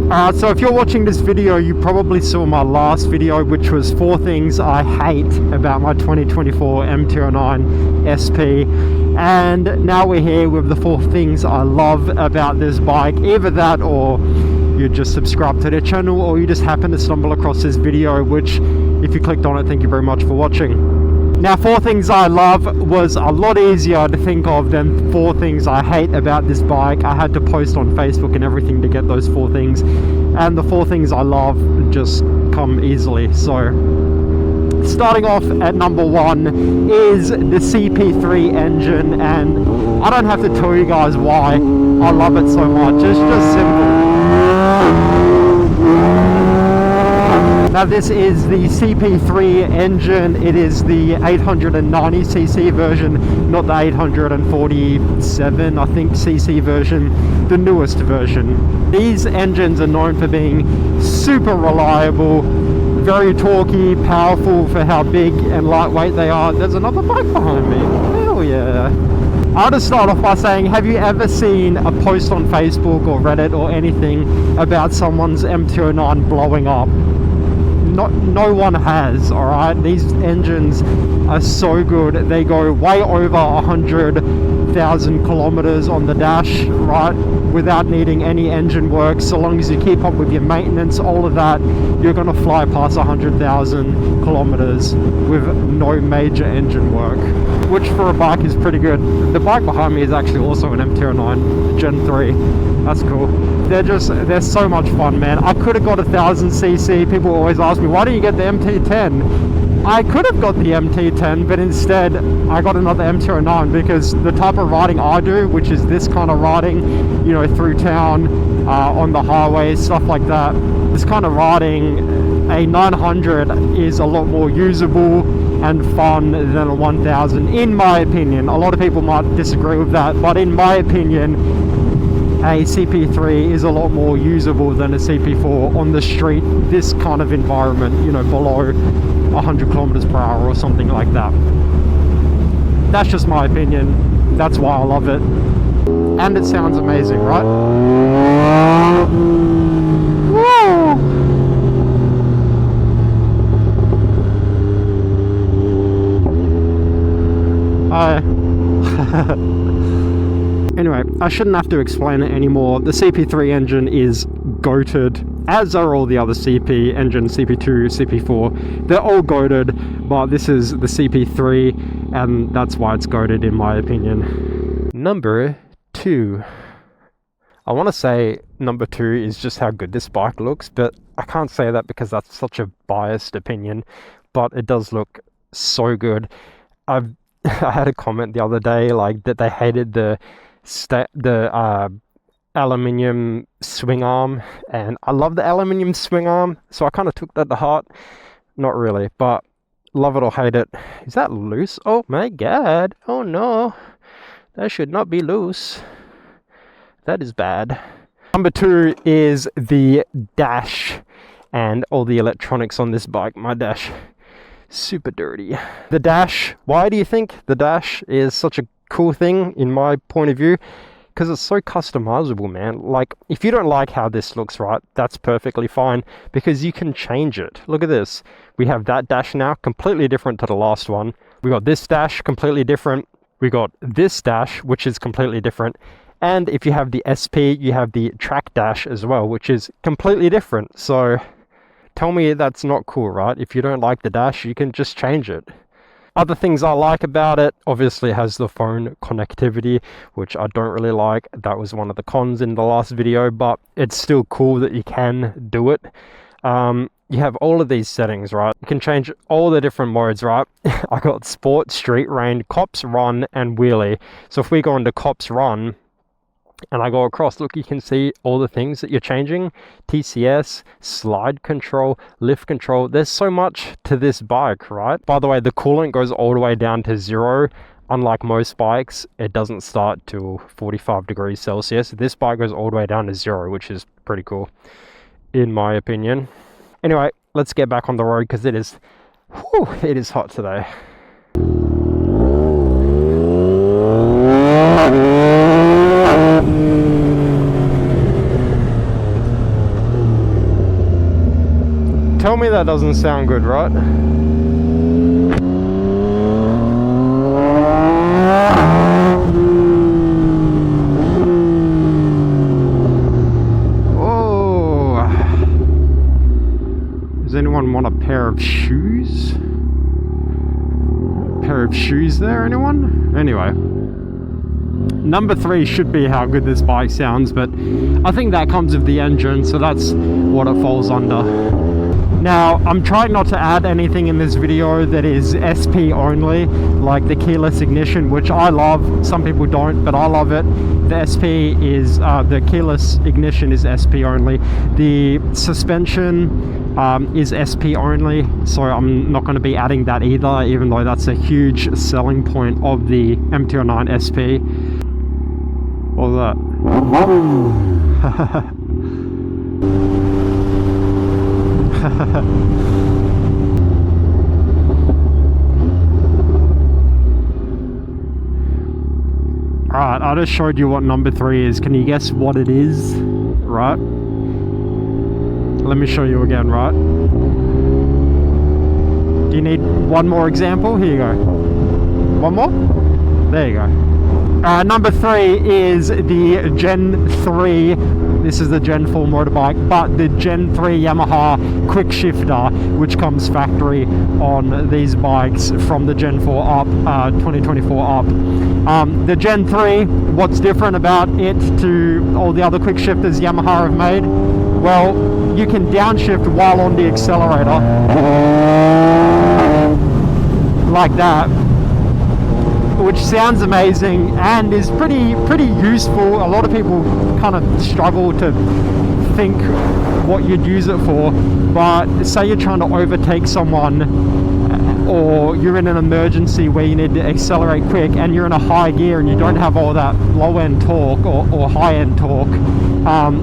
So if you're watching this video, you probably saw my last video, which was 4 things I hate about my 2024 MT-09 SP. And now we're here with the 4 things I love about this bike. Either that, or you just subscribe to their channel, or you just happen to stumble across this video, which if you clicked on it, thank you very much for watching. Now, 4 things I love was a lot easier to think of than 4 things I hate about this bike. I had to post on Facebook and everything to get those 4 things, and the 4 things I love just come easily. So starting off at number 1 is the CP3 engine, and I don't have to tell you guys why I love it so much. It's just simple. Now this is the CP3 engine. It is the 890cc version, not the 847 I think cc version, the newest version. These engines are known for being super reliable, very torquey, powerful for how big and lightweight they are. There's another bike behind me. Hell yeah. I'll just start off by saying, have you ever seen a post on Facebook or Reddit or anything about someone's MT-09 blowing up? No one has, alright? These engines are so good. They go way over 100,000 kilometers on the dash, right? Without needing any engine work. So long as you keep up with your maintenance, all of that, you're going to fly past 100,000 kilometers with no major engine work, which for a bike is pretty good. The bike behind me is actually also an MT-09 Gen 3. That's cool. They're so much fun, man. I could have got 1000cc. People always ask me, why don't you get the MT-10? I could have got the MT-10, but instead I got another MT-09 because the type of riding I do, which is this kind of riding, you know, through town, on the highway, stuff like that, this kind of riding, a 900 is a lot more usable and fun than a 1000, in my opinion. A lot of people might disagree with that, but in my opinion, a CP3 is a lot more usable than a CP4 on the street, this kind of environment, you know, below 100 kilometers per hour or something like that. That's just my opinion. That's why I love it. And it sounds amazing, right? Woo! Anyway, I shouldn't have to explain it anymore. The CP3 engine is goated, as are all the other CP engines, CP2, CP4. They're all goated, but this is the CP3, and that's why it's goated in my opinion. Number 2. I want to say number 2 is just how good this bike looks, but I can't say that because that's such a biased opinion, but it does look so good. I had a comment the other day, like, that they hated the aluminium swing arm, and I love the aluminium swing arm, so I kind of took that to heart. Not really, but love it or hate it. Is that loose? Oh my god, oh no, that should not be loose. That is bad. Number 2 is the dash and all the electronics on this bike. My dash, super dirty. The dash, why do you think the dash is such a cool thing in my point of view? Because it's so customizable, man. Like, if you don't like how this looks, right, that's perfectly fine, because you can change it. Look at this. We have that dash now, completely different to the last one. We got this dash, completely different. We got this dash, which is completely different. And if you have the SP, you have the track dash as well, which is completely different. So tell me that's not cool, right? If you don't like the dash, you can just change it. Other things I like about it, obviously it has the phone connectivity, which I don't really like. That was one of the cons in the last video, but it's still cool that you can do it. You have all of these settings, right? You can change all the different modes, right? I got sport, street, rain, cops, run, and wheelie. So if we go into cops run, and I go across, look, you can see all the things that you're changing. TCS, slide control, lift control. There's so much to this bike, right? By the way, the coolant goes all the way down to 0. Unlike most bikes, it doesn't start till 45 degrees Celsius. This bike goes all the way down to 0, which is pretty cool, in my opinion. Anyway, let's get back on the road because it is hot today. Tell me that doesn't sound good, right? Oh. Does anyone want a pair of shoes? A pair of shoes there, anyone? Anyway. Number 3 should be how good this bike sounds, but I think that comes with the engine, so that's what it falls under. Now, I'm trying not to add anything in this video that is SP only, like the keyless ignition, which I love. Some people don't, but I love it. The SP is, the keyless ignition is SP only. The suspension is SP only, so I'm not going to be adding that either, even though that's a huge selling point of the MT-09 SP. What was that? Alright, I just showed you what number 3 is. Can you guess what it is? Right? Let me show you again, right? Do you need one more example? Here you go. One more? There you go. Number 3 is the Gen 3. This is the Gen 4 motorbike, but the Gen 3 Yamaha quick shifter, which comes factory on these bikes from the Gen 4 up, 2024 up. The Gen 3, what's different about it to all the other quick shifters Yamaha have made? Well, you can downshift while on the accelerator, like that, which sounds amazing and is pretty useful. A lot of people kind of struggle to think what you'd use it for, but say you're trying to overtake someone, or you're in an emergency where you need to accelerate quick and you're in a high gear and you don't have all that low end torque or high end torque,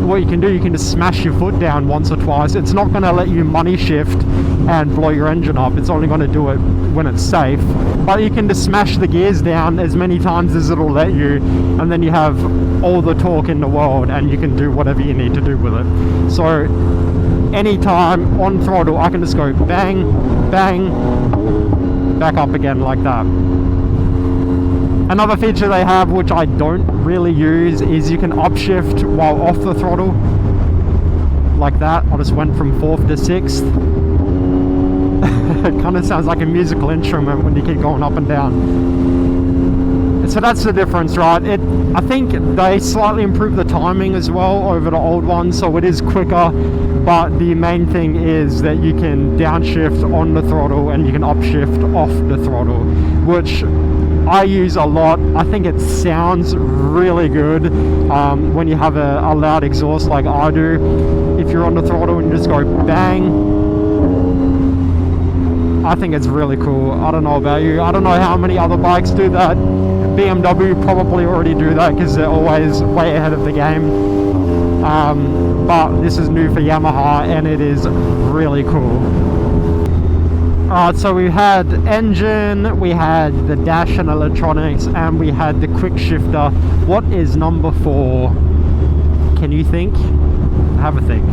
what you can do, you can just smash your foot down once or twice. It's not going to let you money shift and blow your engine up. It's only going to do it when it's safe, but you can just smash the gears down as many times as it'll let you, and then you have all the torque in the world and you can do whatever you need to do with it. So anytime on throttle, I can just go bang, bang, back up again like that. Another feature they have, which I don't really use, is you can upshift while off the throttle, like that. I just went from 4th to 6th. It kind of sounds like a musical instrument when you keep going up and down. So that's the difference, right? I think they slightly improved the timing as well over the old one, so it is quicker, but the main thing is that you can downshift on the throttle and you can upshift off the throttle, which I use a lot. I think it sounds really good when you have a loud exhaust like I do. If you're on the throttle and you just go bang, I think it's really cool. I don't know about you. I don't know how many other bikes do that. BMW probably already do that because they're always way ahead of the game. But this is new for Yamaha and it is really cool. Alright, so we had engine, we had the dash and electronics, and we had the quick shifter. What is number 4? Can you think? Have a think.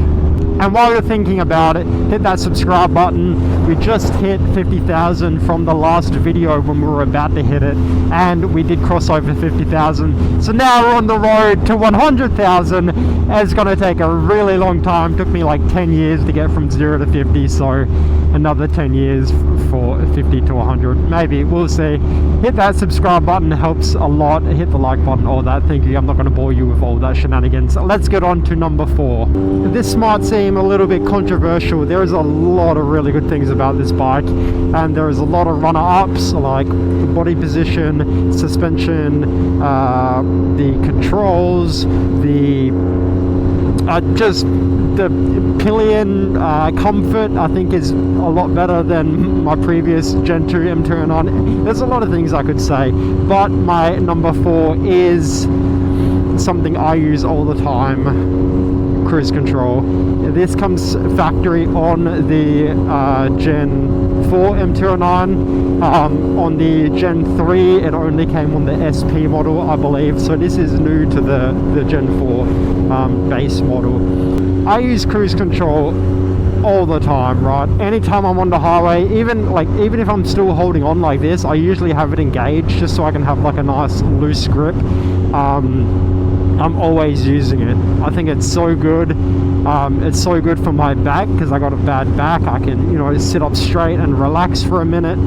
And while you're thinking about it, hit that subscribe button. We just hit 50,000 from the last video when we were about to hit it, and we did cross over 50,000. So now we're on the road to 100,000. It's going to take a really long time. It took me like 10 years to get from 0 to 50, so another 10 years for 50 to 100. Maybe, we'll see. Hit that subscribe button, helps a lot. Hit the like button, all that. Thank you. I'm not going to bore you with all that shenanigans. Let's get on to number 4. This might seem a little bit controversial. There is a lot of really good things about this bike, and there is a lot of runner-ups like the body position, suspension, the controls, the just the pillion comfort I think is a lot better than my previous Gen 2 MT-09. There's a lot of things I could say, but my number 4 is something I use all the time: cruise control. This comes factory on the Gen 4 MT-09. On the Gen 3 it only came on the SP model, I believe, so this is new to the Gen 4 base model. I use cruise control all the time, right? Anytime I'm on the highway, even if I'm still holding on like this, I usually have it engaged just so I can have like a nice loose grip. I'm always using it. I think it's so good. It's so good for my back because I got a bad back. I can, you know, sit up straight and relax for a minute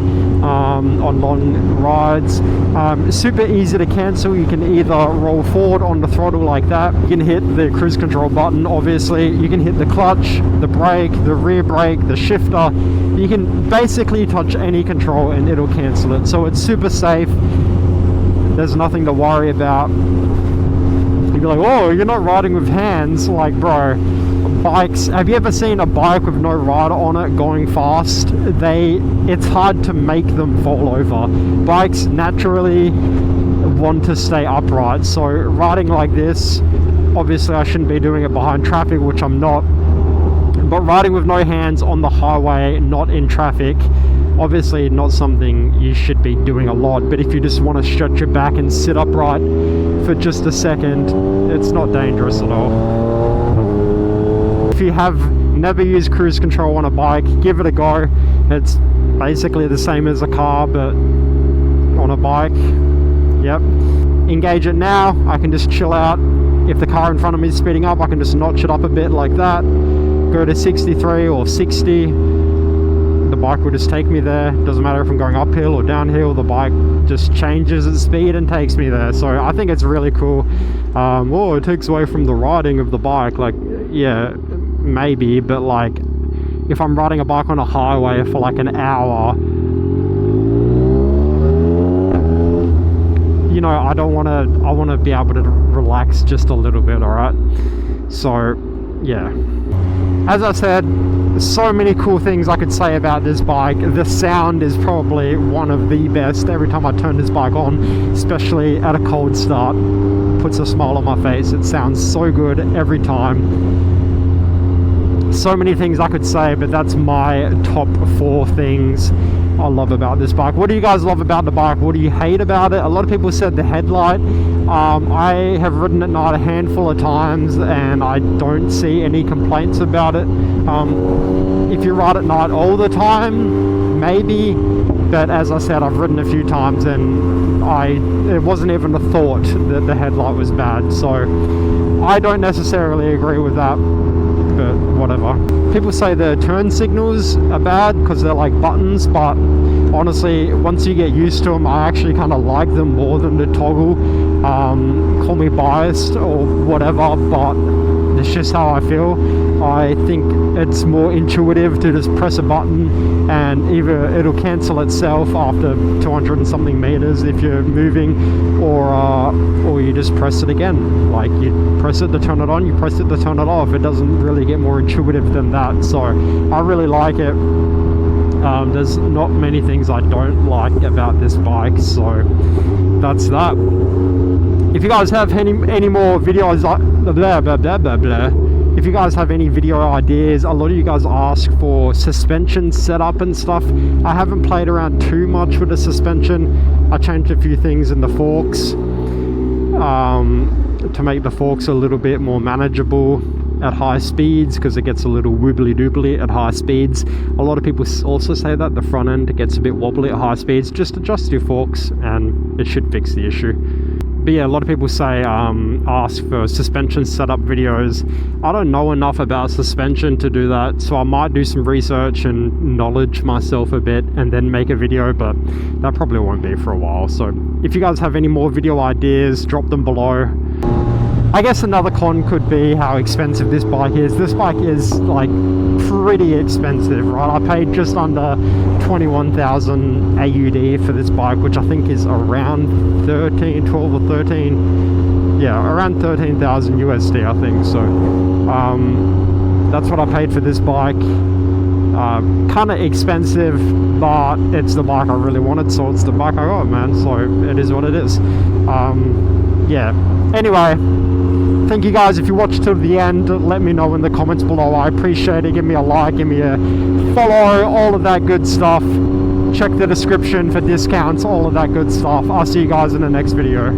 on long rides. Super easy to cancel. You can either roll forward on the throttle like that. You can hit the cruise control button, obviously. You can hit the clutch, the brake, the rear brake, the shifter. You can basically touch any control and it'll cancel it. So it's super safe. There's nothing to worry about. You'd be like, oh, you're not riding with hands. Like, bro, bikes, have you ever seen a bike with no rider on it going fast? It's hard to make them fall over. Bikes naturally want to stay upright, so riding like this, obviously I shouldn't be doing it behind traffic, which I'm not, but riding with no hands on the highway, not in traffic, obviously not something you should be doing a lot. But if you just want to stretch your back and sit upright for just a second, it's not dangerous at all. If you have never used cruise control on a bike, give it a go. It's basically the same as a car, but on a bike. Yep. Engage it now. I can just chill out. If the car in front of me is speeding up, I can just notch it up a bit like that. Go to 63 or 60. The bike will just take me there. Doesn't matter if I'm going uphill or downhill, the bike just changes its speed and takes me there. So I think it's really cool. It takes away from the riding of the bike. Like, yeah, maybe, but like if I'm riding a bike on a highway for like an hour, you know, I want to be able to relax just a little bit. All right, so yeah, as I said, so many cool things I could say about this bike. The sound is probably one of the best. Every time I turn this bike on, especially at a cold start, puts a smile on my face. It sounds so good every time. So many things I could say, but that's my top 4 things I love about this bike. What do you guys love about the bike? What do you hate about it? A lot of people said the headlight. I have ridden at night a handful of times and I don't see any complaints about it. If you ride at night all the time, maybe, but as I said, I've ridden a few times and it wasn't even a thought that the headlight was bad, so I don't necessarily agree with that, but whatever. People say the turn signals are bad because they're like buttons, but honestly, once you get used to them, I actually kind of like them more than the toggle. Call me biased or whatever, but it's just how I feel. I think it's more intuitive to just press a button and either it'll cancel itself after 200 and something meters if you're moving, or you just press it again. Like, you press it to turn it on, you press it to turn it off. It doesn't really get more intuitive than that, so I really like it. There's not many things I don't like about this bike, so that's that. If you guys have any more videos, if you guys have any video ideas, a lot of you guys ask for suspension setup and stuff. I haven't played around too much with the suspension. I changed a few things in the forks to make the forks a little bit more manageable at high speeds, because it gets a little wobbly doobly at high speeds. A lot of people also say that the front end gets a bit wobbly at high speeds. Just adjust your forks and it should fix the issue. But yeah, a lot of people say ask for suspension setup videos. I don't know enough about suspension to do that, so I might do some research and knowledge myself a bit and then make a video, but that probably won't be for a while. So if you guys have any more video ideas, drop them below. I guess another con could be how expensive this bike is. This bike is like pretty expensive, right? I paid just under 21,000 AUD for this bike, which I think is around 12 or 13. Yeah, around 13,000 USD, I think. So that's what I paid for this bike. Kind of expensive, but it's the bike I really wanted, so it's the bike I got, man. So it is what it is. Yeah. Anyway, thank you guys. If you watched till the end, let me know in the comments below. I appreciate it. Give me a like, give me a follow, all of that good stuff. Check the description for discounts, all of that good stuff. I'll see you guys in the next video.